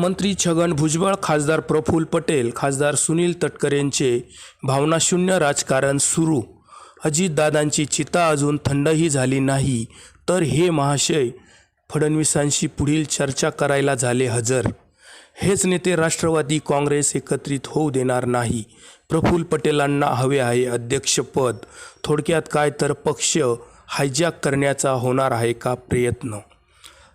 मंत्री छगन भुजबळ, खासदार प्रफुल्ल पटेल, खासदार सुनील तटकरेंचे भावनाशून्य राजकारण सुरू. अजितदादांची चिता अजून थंडही झाली नाही तर हे महाशय फडणवीसांशी पुढील चर्चा करायला झाले हजर. हेच नेते राष्ट्रवादी काँग्रेस एकत्रित होऊ देणार नाही. प्रफुल्ल पटेलांना हवे आहे अध्यक्षपद. थोडक्यात काय तर पक्ष हायजॅक करण्याचा होणार आहे का प्रयत्न.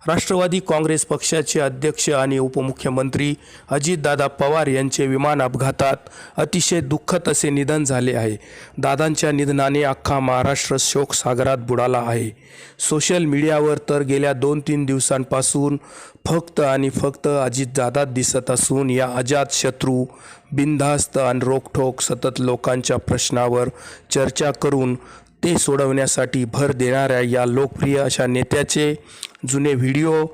राष्ट्रवादी काँग्रेस पक्षाचे अध्यक्ष आणि उपमुख्यमंत्री अजितदादा पवार यांचे विमान अपघातात अतिशय दुःखद असे निधन झाले आहे. दादांच्या निधनाने अख्खा महाराष्ट्र शोकसागरात बुडाला आहे. सोशल मीडियावर तर गेल्या 2-3 दिवसांपासून फक्त आणि फक्त अजितदादा दिसत असून या अजातशत्रू बिनधास्त आणि रोखठोक सतत लोकांच्या प्रश्नावर चर्चा करून ते सोडवण्यासाठी भर देणाऱ्या या लोकप्रिय अशा नेत्याचे जुने व्हिडिओ,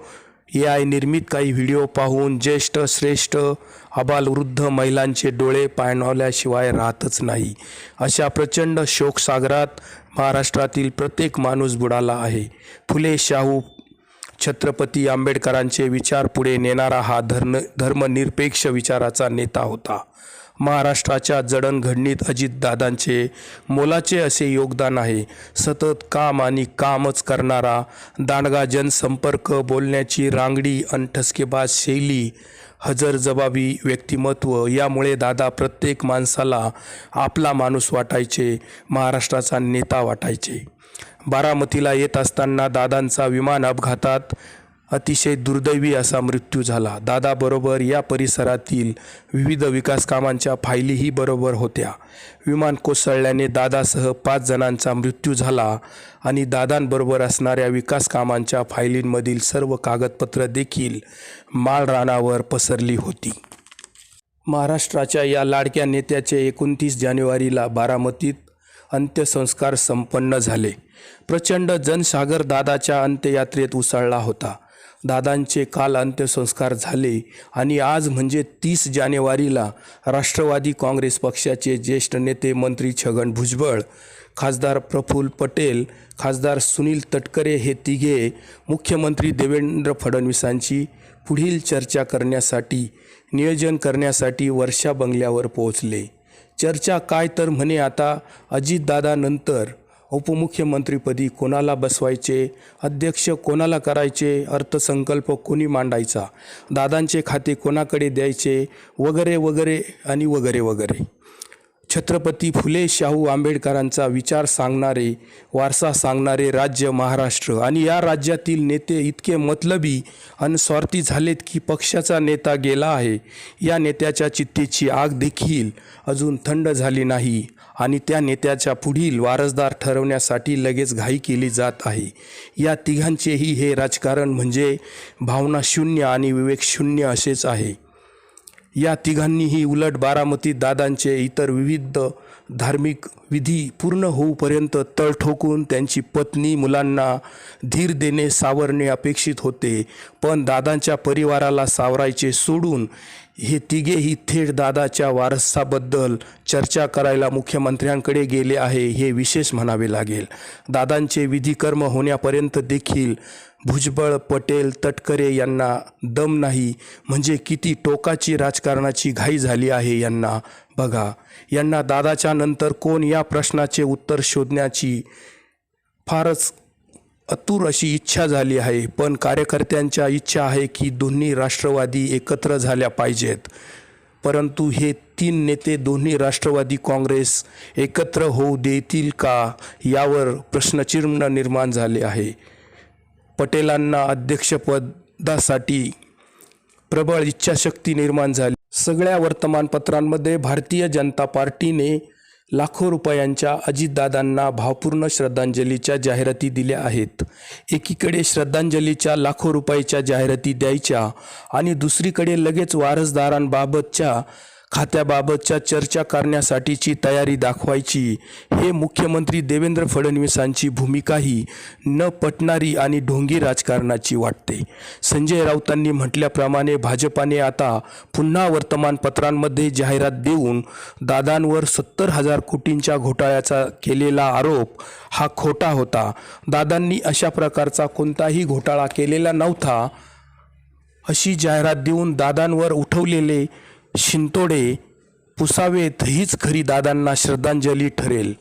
AI निर्मित काही व्हिडिओ पाहून ज्येष्ठ श्रेष्ठ आबालवृद्ध महिलांचे डोळे पाणावल्याशिवाय राहतच नाही. अशा प्रचंड शोकसागरात महाराष्ट्रातील प्रत्येक माणूस बुडाला आहे. फुले शाहू छत्रपती आंबेडकरांचे विचार पुढे नेणारा हा धर्मनिरपेक्ष विचाराचा नेता होता. महाराष्ट्राच्या जडणघडणीत अजितदादांचे मोलाचे असे योगदान आहे. सतत काम आणि कामच करणारा दांडगा जनसंपर्क, बोलण्याची रांगडी अन ठसकेबाज शैली, हजरजबाबी व्यक्तिमत्व यामुळे दादा प्रत्येक माणसाला आपला माणूस वाटायचे, महाराष्ट्राचा नेता वाटायचे. बारामतीला येत असताना दादांचा विमान अपघातात अतिशय दुर्दैवी असा मृत्यू झाला. दादाबरोबर या परिसरातील विविध विकास कामांच्या फायलीही बरोबर होत्या. विमान कोसळल्याने दादासह 5 जणांचा मृत्यू झाला आणि दादांबरोबर असणाऱ्या विकास कामांच्या फायलींमधील सर्व कागदपत्र देखील माळरानावर पसरली होती. महाराष्ट्राच्या या लाडक्या नेत्याचे 29 जानेवारीला बारामतीत अंत्यसंस्कार संपन्न झाले. प्रचंड जनसागर दादाच्या अंत्ययात्रेत उसळला होता. दादांचे काल अंत्यसंस्कार झाले आणि आज म्हणजे 30 जानेवारीला राष्ट्रवादी काँग्रेस पक्षाचे ज्येष्ठ नेते मंत्री छगन भुजबळ, खासदार प्रफुल्ल पटेल, खासदार सुनील तटकरे हे तिघे मुख्यमंत्री देवेंद्र फडणवीसांची पुढील चर्चा करण्यासाठी, नियोजन करण्यासाठी वर्षा बंगल्यावर पोहोचले. चर्चा काय तर म्हणे आता अजितदादानंतर उपमुख्यमंत्रीपदी कोणाला बसवायचे, अध्यक्ष कोणाला करायचे, अर्थसंकल्प कोणी मांडायचा, दादांचे खाते कोणाकडे द्यायचे, वगैरे वगैरे आणि वगैरे वगैरे. छत्रपती फुले शाहू आंबेडकरांचा विचार सांगणारे, वारसा सांगणारे राज्य महाराष्ट्र आणि या राज्यातील नेते इतके मतलबी आणि स्वार्थी झालेत की पक्षाचा नेता गेला आहे, या नेत्याच्या चित्तेची आग देखील अजून थंड झाली नाही आणि त्या नेत्याच्या पुढील वारसदार ठरवण्यासाठी लगेच घाई केली जात आहे. या तिघांचेही हे राजकारण म्हणजे भावनाशून्य आणि विवेकशून्य असेच आहे. या तिघांनीही उलट बारामतीत दादांचे इतर विविध धार्मिक विधी पूर्ण होऊपर्यंत तळ ठोकून त्यांची पत्नी मुलांना धीर देणे, सावरणे अपेक्षित होते. पण दादांच्या परिवाराला सावरायचे सोडून हे तिघेही थेट दादाच्या वारसाबद्दल चर्चा करायला मुख्यमंत्र्यांकडे गेले आहे, हे विशेष म्हणावे लागेल. दादांचे विधिकर्म होण्यापर्यंत देखील भुजबळ, पटेल, तटकरे यांना दम नाही म्हणजे किती टोकाची राजकारणाची घाई झाली आहे यांना. बघा, यांना दादाच्या नंतर कोण या प्रश्नाचे उत्तर शोधण्याची फारच आतुर अशी इच्छा झाली आहे. पण कार्यकर्त्यांच्या इच्छा आहे की दोन्ही राष्ट्रवादी एकत्र झाल्या पाहिजेत. परंतु हे 3 नेते दोन्ही राष्ट्रवादी काँग्रेस एकत्र होऊ देतील का यावर प्रश्नचिन्ह निर्माण झाले आहे. पटेलांना अध्यक्षपदासाठी प्रबळ इच्छाशक्ती निर्माण झाली. सगळ्या वर्तमानपत्रांमध्ये भारतीय जनता पार्टीने लाखो रुपयांच्या अजितदादांना भावपूर्ण श्रद्धांजलीच्या जाहिराती दिल्या आहेत. एकीकडे श्रद्धांजलीच्या लाखो रुपयाच्या जाहिराती द्यायच्या आणि दुसरीकडे लगेच वारसदारांबाबतच्या खात्याबाबतच्या चर्चा करण्यासाठीची तयारी दाखवायची. हे मुख्यमंत्री देवेंद्र फडणवीसांची भूमिकाही न पटणारी आणि ढोंगी राजकारणाची वाटते. संजय राऊतांनी म्हटल्याप्रमाणे भाजपाने आता पुन्हा वर्तमानपत्रांमध्ये जाहिरात देऊन दादांवर 70,000 कोटींच्या घोटाळ्याचा केलेला आरोप हा खोटा होता. दादांनी अशा प्रकारचा कोणताही घोटाळा केलेला नव्हता. अशी जाहिरात देऊन दादांवर उठवलेले शिंतोडे पुसावेत हीच खरी दादांना श्रद्धांजली ठरेल.